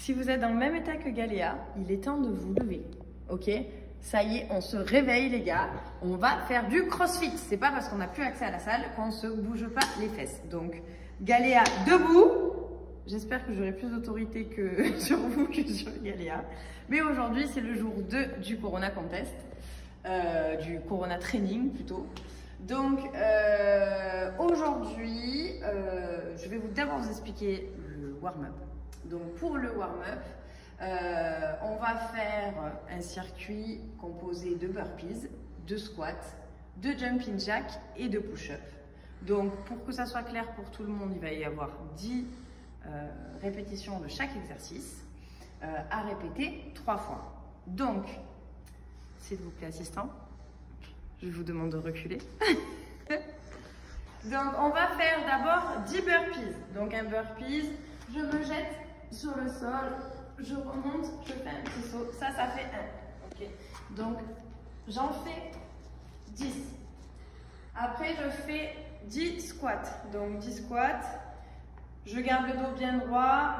Si vous êtes dans le même état que Galéa, il est temps de vous lever, ok? Ça y est, on se réveille les gars, on va faire du crossfit. C'est pas parce qu'on n'a plus accès à la salle qu'on ne se bouge pas les fesses. Donc, Galéa debout. J'espère que j'aurai plus d'autorité que sur vous que sur Galéa. Mais aujourd'hui, c'est le jour 2 du Corona Contest, du Corona Training plutôt. Donc, aujourd'hui, je vais d'abord vous expliquer le warm-up. Donc, pour le warm-up, on va faire un circuit composé de burpees, de squats, de jumping jack et de push-up. Donc, pour que ça soit clair pour tout le monde, il va y avoir 10 répétitions de chaque exercice à répéter 3 fois. Donc, s'il vous plaît, assistant, je vous demande de reculer. Donc, on va faire d'abord 10 burpees. Donc, un burpees, je me jette sur le sol, je remonte, je fais un petit saut. Ça fait 1. Okay. Donc, j'en fais 10. Après, je fais 10 squats. Donc, 10 squats. Je garde le dos bien droit.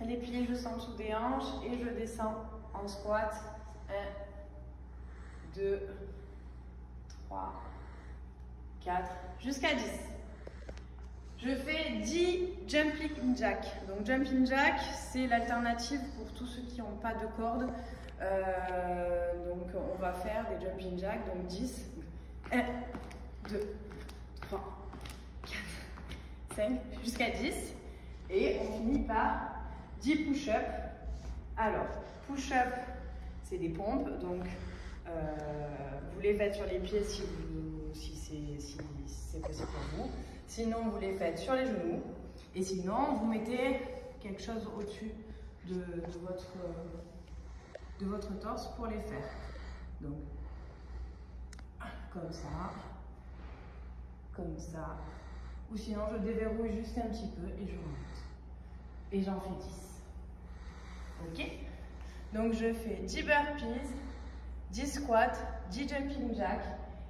Les pieds juste en dessous des hanches. Et je descends en squat. 1, 2, 3, 4, jusqu'à 10. Je fais 10 jumping jack. Donc jumping jack, c'est l'alternative pour tous ceux qui n'ont pas de corde. Donc on va faire des jumping jack, donc 10. 1, 2, 3, 4, 5, jusqu'à 10. Et on finit par 10 push-up. Alors, push-up, c'est des pompes. Donc vous les faites sur les pieds si c'est possible pour vous. Sinon, vous les faites sur les genoux. Et sinon, vous mettez quelque chose au-dessus de votre torse pour les faire. Donc, comme ça. Comme ça. Ou sinon, je déverrouille juste un petit peu et je remonte. Et j'en fais 10. Ok? Donc, je fais 10 burpees, 10 squats, 10 jumping jack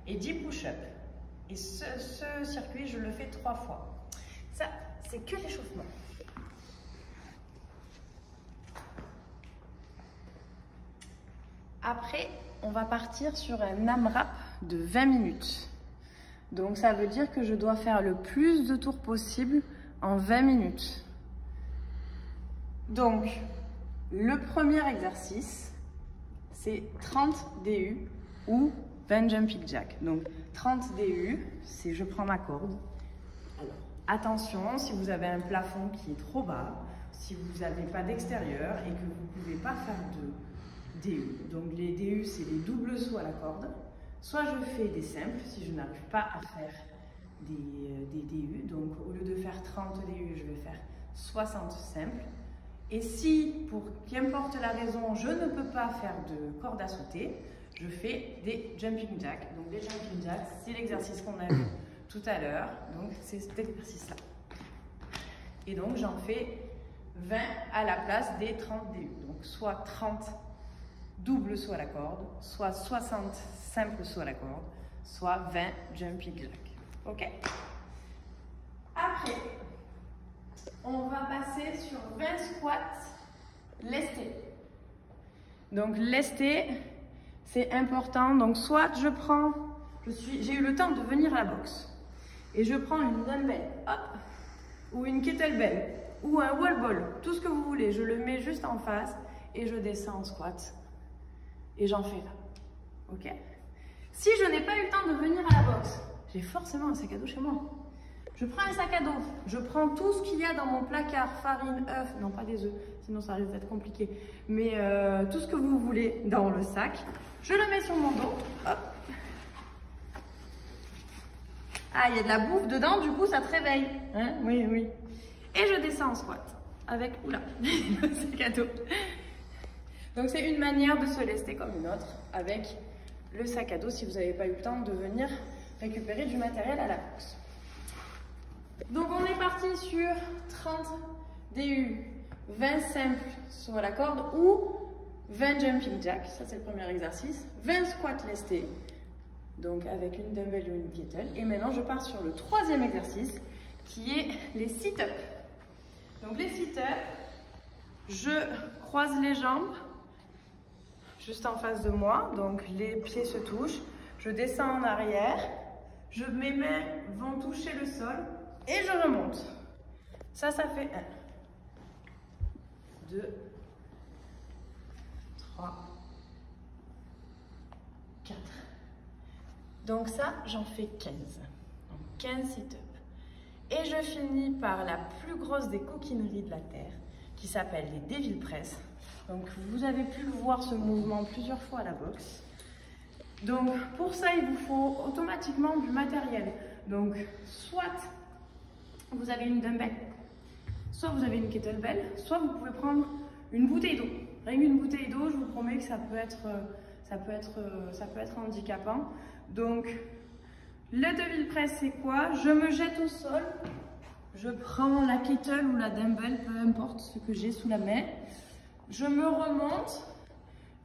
et 10 push-up. Et ce circuit, je le fais 3 fois. Ça, c'est que l'échauffement. Après, on va partir sur un AMRAP de 20 minutes. Donc, ça veut dire que je dois faire le plus de tours possible en 20 minutes. Donc, le premier exercice, c'est 30 DU ou 20 jumping jack. Donc 30 DU, c'est je prends ma corde. Alors, attention, si vous avez un plafond qui est trop bas, si vous n'avez pas d'extérieur et que vous ne pouvez pas faire de DU. Donc les DU, c'est les doubles sauts à la corde. Soit je fais des simples, si je n'arrive pas à faire des DU. Donc au lieu de faire 30 DU, je vais faire 60 simples. Et si, pour qu'importe la raison, je ne peux pas faire de corde à sauter, je fais des jumping jacks. Donc les jumping jacks, c'est l'exercice qu'on a vu tout à l'heure. Donc c'est cet exercice-là. Et donc j'en fais 20 à la place des 30 DU. Donc soit 30 doubles sauts à la corde, soit 60 simples sauts à la corde, soit 20 jumping jacks. Ok? Après, on va passer sur 20 squats lestés. Donc lestés, c'est important. Donc soit je prends, j'ai eu le temps de venir à la boxe et je prends une dumbbell, hop, ou une kettlebell ou un wall ball, tout ce que vous voulez. Je le mets juste en face et je descends en squat et j'en fais là. Ok. Si je n'ai pas eu le temps de venir à la boxe, j'ai forcément un sac à dos chez moi. Je prends un sac à dos, je prends tout ce qu'il y a dans mon placard, farine, œufs, non pas des œufs, sinon ça risque d'être compliqué, mais tout ce que vous voulez dans le sac, je le mets sur mon dos, hop. Ah, il y a de la bouffe dedans, du coup ça te réveille, hein? Oui, oui. Et je descends en squat, avec, oula, le sac à dos. Donc c'est une manière de se lester comme une autre, avec le sac à dos, si vous n'avez pas eu le temps de venir récupérer du matériel à la boxe. Donc on est parti sur 30 DU, 20 simples sur la corde ou 20 jumping jack, ça c'est le premier exercice, 20 squats lestés, donc avec une dumbbell ou une kettle. Et maintenant je pars sur le troisième exercice qui est les sit-ups. Donc les sit-ups, Je croise les jambes juste en face de moi, donc les pieds se touchent. Je descends en arrière, mes mains vont toucher le sol et je remonte. Ça fait 1, 2, 3, 4. Donc ça, j'en fais 15. Donc 15 sit-ups. Et je finis par la plus grosse des coquineries de la Terre, qui s'appelle les Devil Press. Donc vous avez pu le voir ce mouvement plusieurs fois à la boxe. Donc pour ça, il vous faut automatiquement du matériel. Donc soit vous avez une dumbbell, soit vous avez une kettlebell, soit vous pouvez prendre une bouteille d'eau. Rien qu'une bouteille d'eau, je vous promets que ça peut être handicapant. Donc le Devil Press, c'est quoi? Je me jette au sol, je prends la kettle ou la dumbbell, peu importe ce que j'ai sous la main. Je me remonte,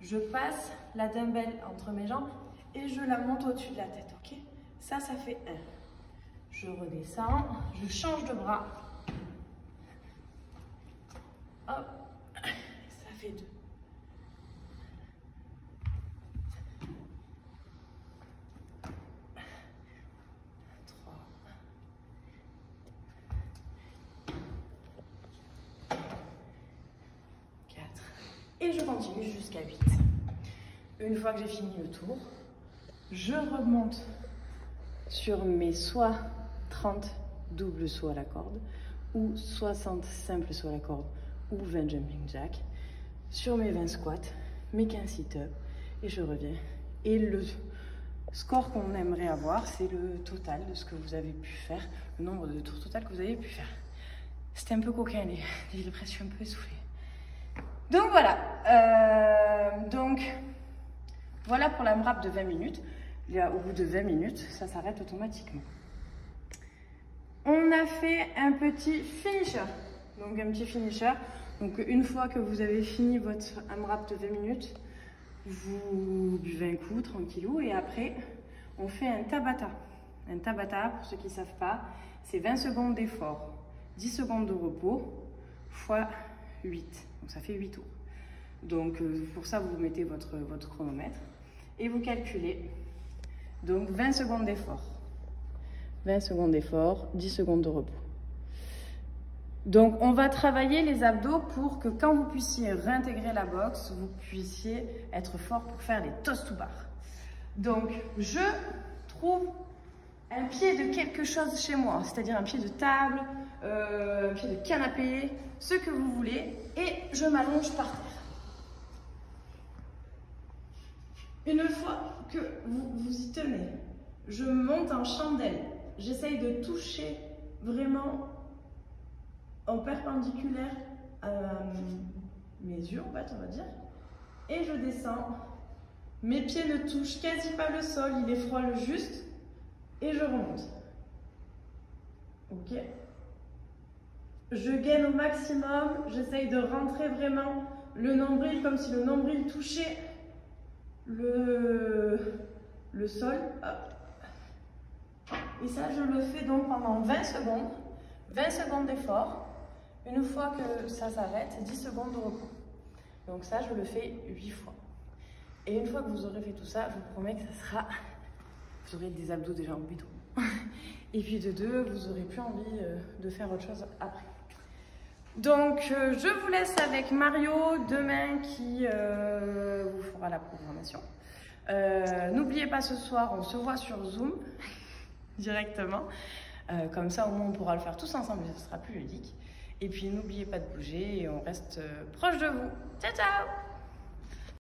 je passe la dumbbell entre mes jambes et je la monte au-dessus de la tête, ok? Ça fait 1. Je redescends, je change de bras. Hop, ça fait 2. 3. 4. Et je continue jusqu'à 8. Une fois que j'ai fini le tour, je remonte sur mes soit 30 doubles sauts à la corde ou 60 simples sauts à la corde ou 20 jumping jack, sur mes 20 squats, mes 15 sit-ups et je reviens. Et le score qu'on aimerait avoir, c'est le total de ce que vous avez pu faire, le nombre de tours total que vous avez pu faire. C'était un peu coquin, les presses, je suis un peu essoufflée. Donc voilà, voilà pour la MRAP de 20 minutes. Au bout de 20 minutes, ça s'arrête automatiquement. On a fait un petit finisher. Donc un petit finisher. Donc une fois que vous avez fini votre AMRAP de 20 minutes, vous buvez un coup tranquillou et après on fait un Tabata. Un Tabata, pour ceux qui ne savent pas, c'est 20 secondes d'effort, 10 secondes de repos, fois 8. Donc ça fait 8 tours. Donc pour ça, vous mettez votre chronomètre et vous calculez. Donc 20 secondes d'effort. 20 secondes d'effort, 10 secondes de repos. Donc on va travailler les abdos pour que quand vous puissiez réintégrer la boxe, vous puissiez être fort pour faire les toast to bar. Donc je trouve un pied de quelque chose chez moi, c'est-à-dire un pied de table, un pied de canapé, ce que vous voulez, et je m'allonge par terre. Une fois que vous y tenez, je monte en chandelle. J'essaye de toucher vraiment en perpendiculaire à mes yeux, en fait, on va dire. Et je descends. Mes pieds ne touchent quasi pas le sol, ils les frôlent juste. Et je remonte. Ok. Je gaine au maximum. J'essaye de rentrer vraiment le nombril comme si le nombril touchait le sol. Hop. Et ça, je le fais donc pendant 20 secondes. 20 secondes d'effort. Une fois que ça s'arrête, 10 secondes de repos. Donc ça, je le fais 8 fois. Et une fois que vous aurez fait tout ça, je vous promets que ça sera... Vous aurez des abdos déjà en bidon. Et puis de deux, vous n'aurez plus envie de faire autre chose après. Donc, je vous laisse avec Mario demain qui vous fera la programmation. N'oubliez pas ce soir, on se voit sur Zoom directement. Comme ça, au moins, on pourra le faire tous ensemble et ce sera plus ludique. Et puis, n'oubliez pas de bouger et on reste proche de vous. Ciao, ciao!